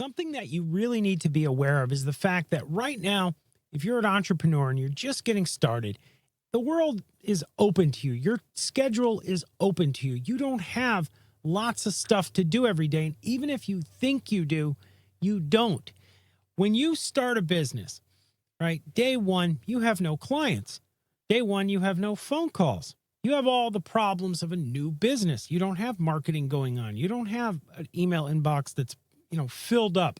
something that you really need to be aware of is the fact that right now, if you're an entrepreneur and you're just getting started, the world is open to you. Your schedule is open to you. You don't have lots of stuff to do every day. And even if you think you do, you don't. When you start a business, right, day one, you have no clients. Day one, you have no phone calls. You have all the problems of a new business. You don't have marketing going on. You don't have an email inbox that's, filled up.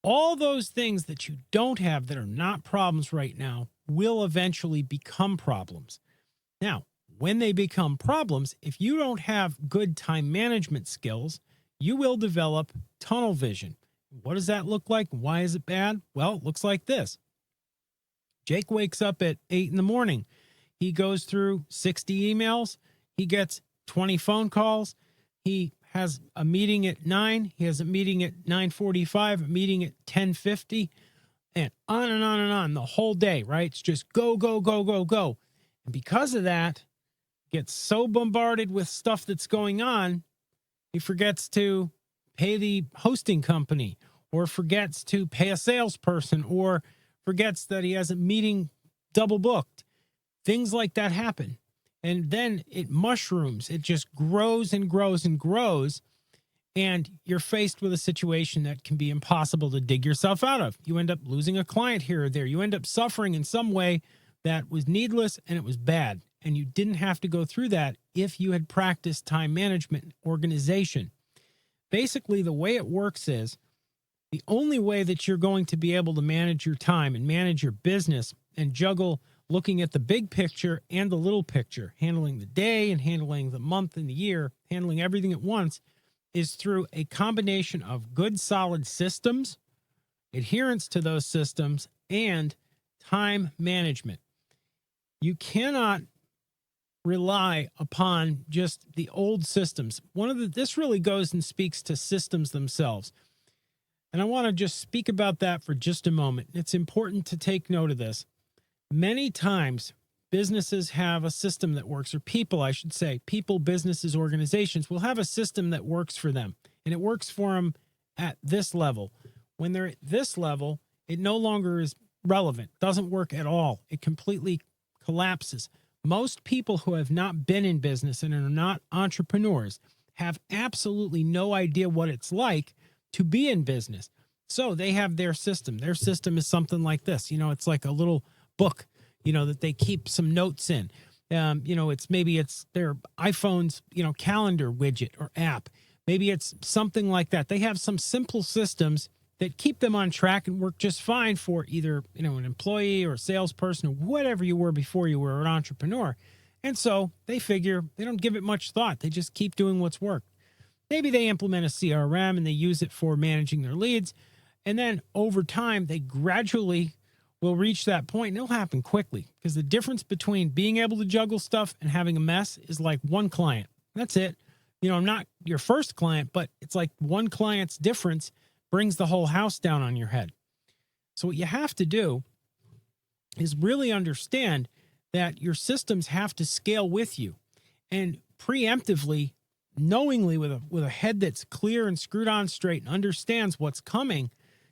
All those things that you don't have that are not problems right now will eventually become problems. Now, when they become problems, if you don't have good time management skills, you will develop tunnel vision. What does that look like? Why is it bad? Well, it looks like this. Jake wakes up at 8 in the morning. He goes through 60 emails. He gets 20 phone calls. He has a meeting at 9. He has a meeting at 9:45, a meeting at 10:50, and on and on and on the whole day, right? It's just go, go, go, go, go. And because of that, gets so bombarded with stuff that's going on, he forgets to pay the hosting company, or forgets to pay a salesperson, or forgets that he has a meeting double booked. Things like that happen. And then it mushrooms. It just grows and grows and grows. And you're faced with a situation that can be impossible to dig yourself out of. You end up losing a client here or there. You end up suffering in some way that was needless and it was bad. And you didn't have to go through that if you had practiced time management organization. Basically, the way it works is the only way that you're going to be able to manage your time and manage your business and juggle looking at the big picture and the little picture, handling the day and handling the month and the year, handling everything at once, is through a combination of good, solid systems, adherence to those systems, and time management. You cannot rely upon just the old systems. This really goes and speaks to systems themselves. And I want to just speak about that for just a moment. It's important to take note of this. Many times, businesses have a system that works, or people, I should say, people, businesses, organizations will have a system that works for them, and it works for them at this level. When they're at this level, it no longer is relevant, doesn't work at all. It completely collapses. Most people who have not been in business and are not entrepreneurs have absolutely no idea what it's like to be in business. So they have their system. Their system is something like this. It's like a little book, that they keep some notes in. It's their iPhone's, calendar widget or app. Maybe it's something like that. They have some simple systems that keep them on track and work just fine for either, an employee or a salesperson or whatever you were before you were an entrepreneur. And so they figure they don't give it much thought. They just keep doing what's worked. Maybe they implement a CRM and they use it for managing their leads. And then over time, they gradually will reach that point, and it'll happen quickly, because the difference between being able to juggle stuff and having a mess is like one client. That's it. I'm not your first client, but it's like one client's difference brings the whole house down on your head. So what you have to do is really understand that your systems have to scale with you, and preemptively, knowingly, with a head that's clear and screwed on straight and understands what's coming,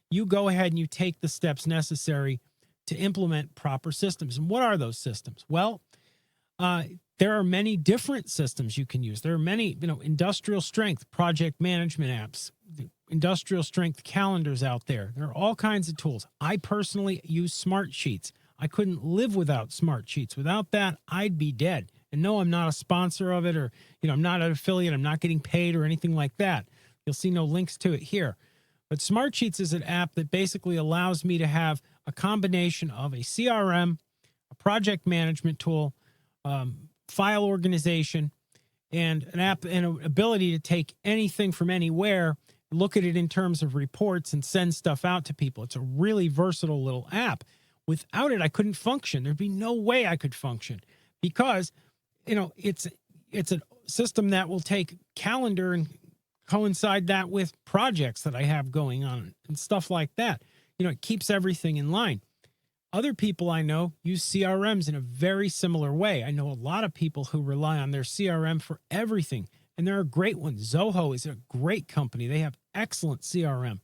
you go ahead and you take the steps necessary to implement proper systems. And what are those systems? Well, there are many different systems you can use. There are many, industrial strength project management apps, industrial strength calendars out there. There are all kinds of tools. I personally use Smartsheets. I couldn't live without Smartsheets. Without that, I'd be dead. And no, I'm not a sponsor of it, or, I'm not an affiliate. I'm not getting paid or anything like that. You'll see no links to it here. But Smartsheets is an app that basically allows me to have a combination of a CRM, a project management tool, file organization, and an app and an ability to take anything from anywhere, look at it in terms of reports, and send stuff out to people. It's a really versatile little app. Without it, I couldn't function. There'd be no way I could function, because, it's a system that will take calendar and coincide that with projects that I have going on and stuff like that. It keeps everything in line. Other people I know use CRMs in a very similar way. I know a lot of people who rely on their CRM for everything, and there are great ones. Zoho is a great company. They have excellent CRM.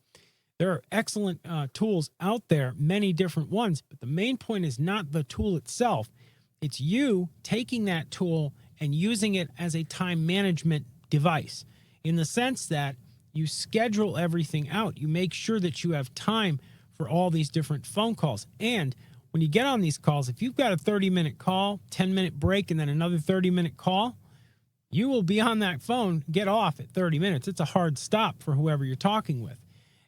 There are excellent tools out there, many different ones, but the main point is not the tool itself. It's you taking that tool and using it as a time management device, in the sense that you schedule everything out. You make sure that you have time for all these different phone calls. And when you get on these calls, if you've got a 30-minute call, 10-minute break, and then another 30-minute call, you will be on that phone, get off at 30 minutes. It's a hard stop for whoever you're talking with.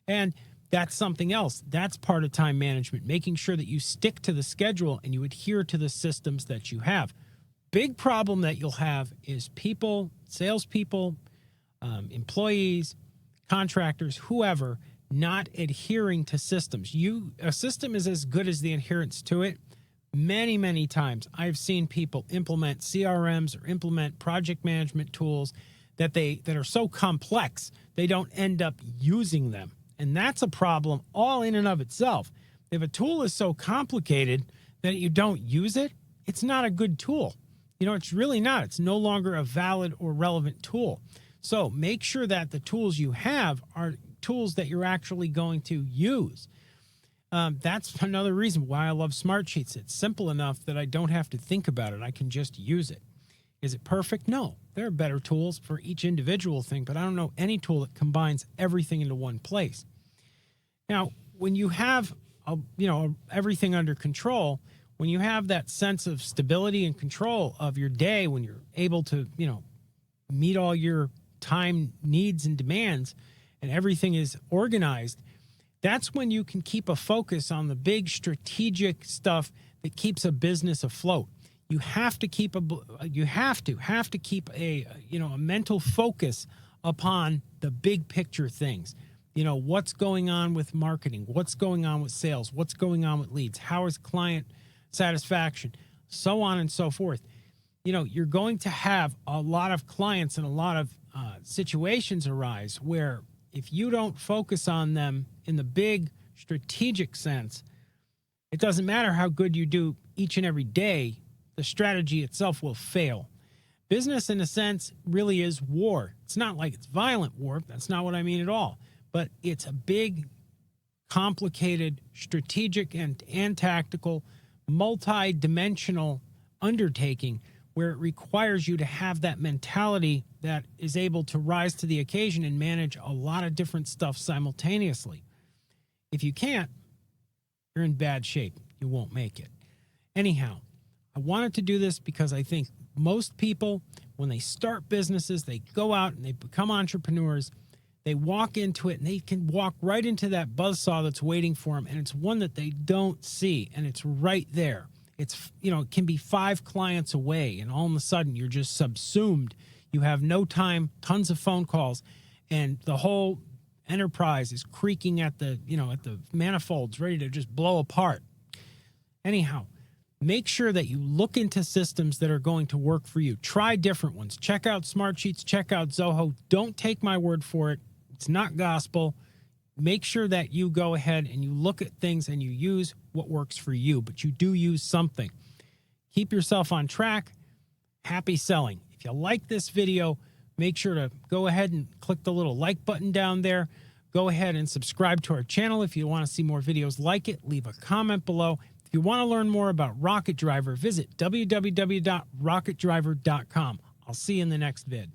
And that's something else. That's part of time management, making sure that you stick to the schedule and you adhere to the systems that you have. Big problem that you'll have is people, salespeople, employees, contractors, whoever, not adhering to systems. A system is as good as the adherence to it. Many, many times I've seen people implement CRMs or implement project management tools that are so complex they don't end up using them. And that's a problem all in and of itself. If a tool is so complicated that you don't use it, it's not a good tool. It's really not. It's no longer a valid or relevant tool. So make sure that the tools you have are tools that you're actually going to use. That's another reason why I love Smartsheets. It's simple enough that I don't have to think about it. I can just use it. Is it perfect? No. There are better tools for each individual thing, but I don't know any tool that combines everything into one place. Now, when you have everything under control, when you have that sense of stability and control of your day, when you're able to, meet all your time needs and demands, and everything is organized, that's when you can keep a focus on the big strategic stuff that keeps a business afloat. You have to keep a mental focus upon the big picture things. What's going on with marketing, what's going on with sales, what's going on with leads, how is client satisfaction, so on and so forth. You're going to have a lot of clients and a lot of situations arise where if you don't focus on them in the big strategic sense, it doesn't matter how good you do each and every day, the strategy itself will fail. Business, in a sense, really is war. It's not like it's violent war. That's not what I mean at all. But it's a big, complicated, strategic and tactical, multi-dimensional undertaking where it requires you to have that mentality that is able to rise to the occasion and manage a lot of different stuff simultaneously. If you can't, you're in bad shape. You won't make it. Anyhow, I wanted to do this because I think most people, when they start businesses, they go out and they become entrepreneurs, they walk into it and they can walk right into that buzzsaw that's waiting for them, and it's one that they don't see, and it's right there. It's, it can be 5 clients away, and all of a sudden you're just subsumed. You have no time, tons of phone calls, and the whole enterprise is creaking at the manifolds, ready to just blow apart. Anyhow, make sure that you look into systems that are going to work for you. Try different ones. Check out Smartsheets, check out Zoho. Don't take my word for it. It's not gospel. Make sure that you go ahead and you look at things and you use what works for you, but you do use something. Keep yourself on track. Happy selling. If you like this video, make sure to go ahead and click the little like button down there. Go ahead and subscribe to our channel if you want to see more videos like it. Leave a comment below. If you want to learn more about Rocket Driver, visit www.rocketdriver.com. I'll see you in the next vid.